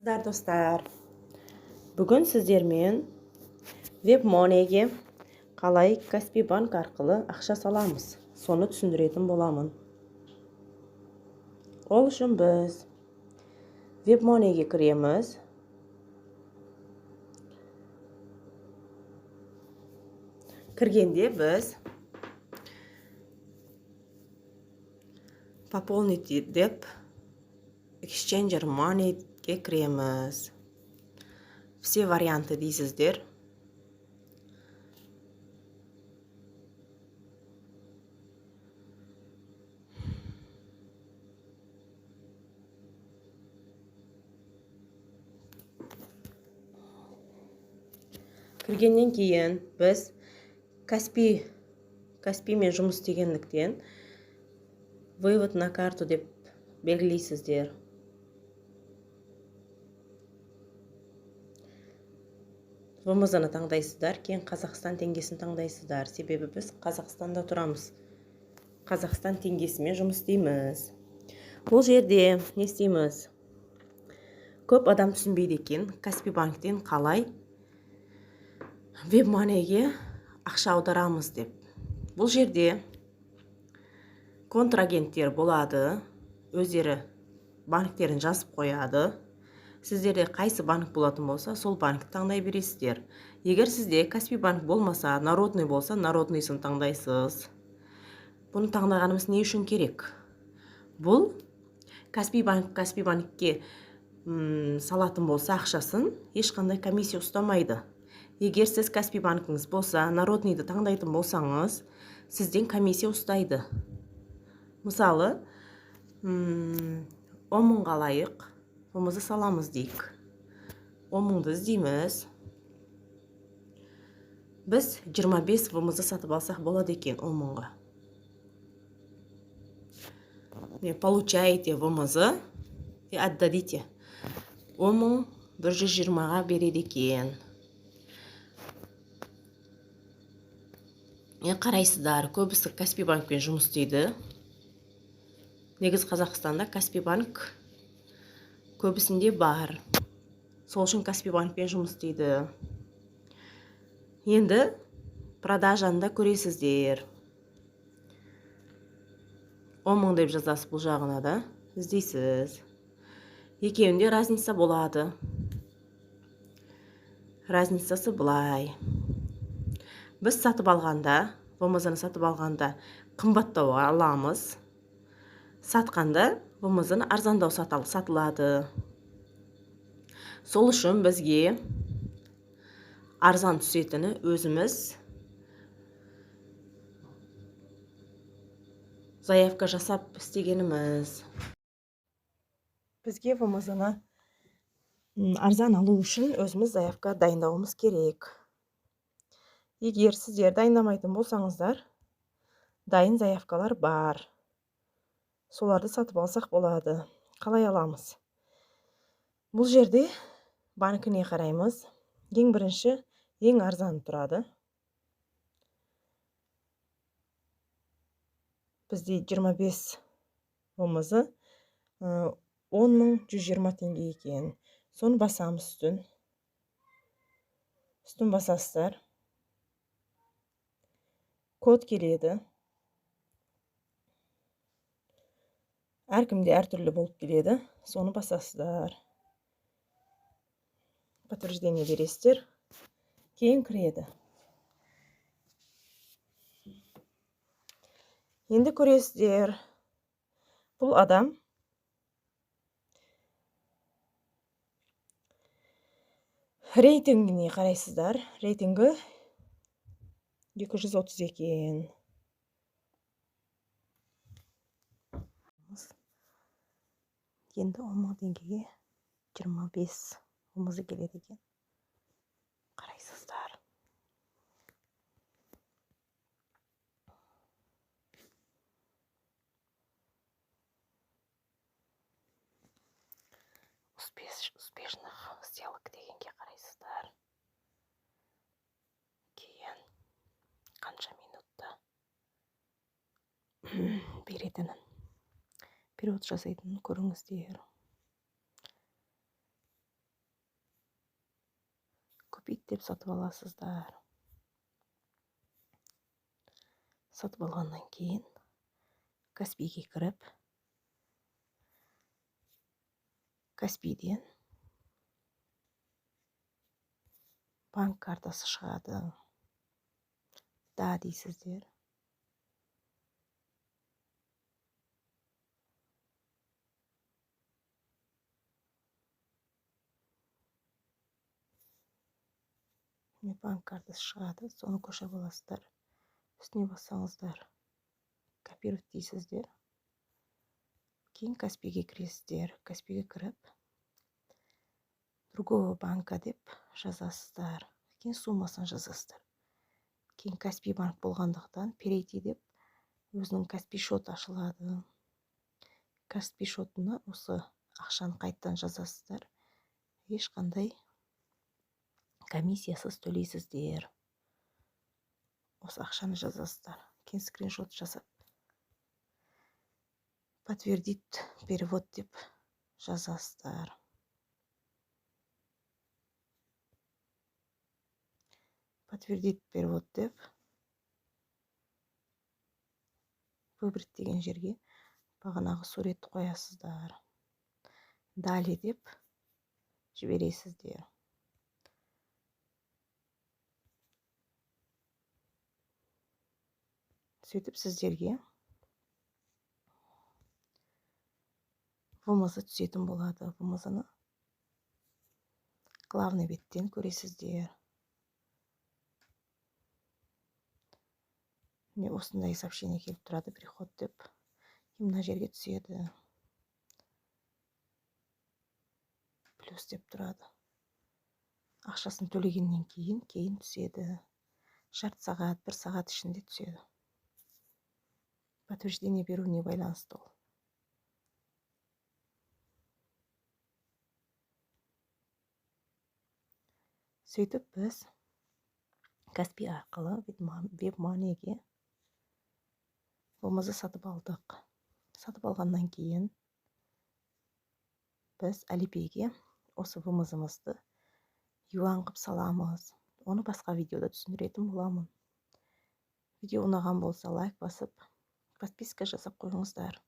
Достар, бүгін сіздермен WebMoneyге қалай Каспий банк арқылы ақша саламыз, соны түсіндіретін боламын. Ол үшін біз WebMoneyге кіреміз. Кіргенде біз пополнить деп Exchanger Moneyге кіреміз. Все варианты дейсіздер. Кіргеннен кейін біз Каспиймен жұмыс істегендіктен вывод на карту деп белгілейсіздер. ВМЗ-ны таңдайсыздар, кейін Қазақстан теңгесін таңдайсыздар. Себебі біз Қазақстанда тұрамыз. Қазақстан теңгесімен жұмыс істейміз. Бұл жерде не істейміз? Көп адам түсінбейді екен, Каспий банктен қалай WebMoneyге ақша аударамыз деп. Бұл жерде контрагенттер болады, өздері банктерін жазып қояды. Сіздерде қайсы банк болатын болса, сол банкті таңдай бересіздер. Егер сізде Каспий банк болмаса, Народный болса, Народныйсын таңдайсыз. Бұны таңдағанымыз не үшін керек? Бұл Каспий банкке салатын болса ақшасын, ешқандай комиссия ұстамайды. Егер сіз Каспий банкіңіз болса, Народныйды таңдайтын болсаңыз, сізден комиссия ұстайды. Мысалы, 10 мыңға лайық ВМЗ саламыз дейік. 10 мыңды іздейміз. Біз 25 ВМЗ сатып алсақ болады екен 10 мыңға. Получаете ВМЗ и отдадите. 10 мың 120-ға береді екен. Қарайсыздар, көбісі Каспий банкпен жұмыс істейді. Негіз Қазақстанда Каспий банк көбісінде бар. Сол үшін Каспий банкпен жұмыс істейді. Енді продажанда көресіздер. 10 мың деп жазасыз бұл жағына да. Іздейсіз. Екеуінде разница болады. Разницасы былай. Біз сатып алғанда, ВМЗ-ны сатып алғанда қымбаттау аламыз. Сатқанда ВМЗ-ны арзандау сатылады. Сол үшін бізге арзан түсетіні өзіміз заявка жасап істегеніміз. Бізге ВМЗ-ны арзан алу үшін өзіміз заявка дайындауымыз керек. Егер сіздер дайындамайтын болсаңыздар, дайын заявкалар бар. Соларды сатып алсақ болады. Қалай аламыз? Бұл жерде банкіне қараймыз. Ең бірінші, ең арзан тұрады. Бізде 25 ВМЗ 10.120 теңге екен. Соны басамыз үстін. Үстін басасыздар. Код келеді. Әркімде әртүрлі болып келеді. Соны басасыздар. Подтверждение бересіздер. Кейін кіреді. Енді көресіздер. Бұл адам рейтингіне қарайсыздар. Рейтингі 230 екен. Енді 10 мың теңгеге 25 ВМЗ келеді екен. Қарайсыздар. Успешных сделок дегенге қарайсыздар. Кейін қанша минутта беретінін, период жасайтынын көріңіздер. өкпейді деп сатып аласыздар. Сатып алғаннан кейін Каспийге кіріп, Каспийден банк картасы шығады. Да дейсіздер. Банк картасы шығады, соны көшіріп аласыздар. Үстіне бассаңыздар, копировать дейсіздер. Кейін Каспийге кіресіздер. Каспийге кіріп, другого банка деп жазасыздар. Кейін суммасын жазасыздар. Кейін Каспий банк болғандықтан перейти деп өзінің Каспий шот ашылады. Каспий шотына осы ақшаны қайттан жазасыздар. Ешқандай комиссиясыз төлейсіздер. Осы ақшаны жазасыздар. Кейін скриншот жасап, подтвердить перевод деп жазасыздар. Подтвердить перевод деп выбрать деген жерге бағанағы суретті қоясыздар. Далее деп жібересіздер. Сөйтіп сіздерге вымызы түсетін болады. Вымызыны главный беттен көресіздер. Осындай сообщение келіп тұрады, приход деп. Мына жерге түседі. Плюс деп тұрады. Ақшасын төлегеннен кейін түседі. Жарты сағат, 1 сағат ішінде түседі. Подтверждение беруіне байланысты ол. Сөйтіп біз Каспий арқылы WebMoneyге вымызы сатып алдық. Сатып алғаннан кейін біз Alipay'ге осы вымызымызды юан қып саламыз. Оны басқа видеода түсіндіретін боламын. Видео ұнаған болса лайк басып, подписка жасап қойыңыздар.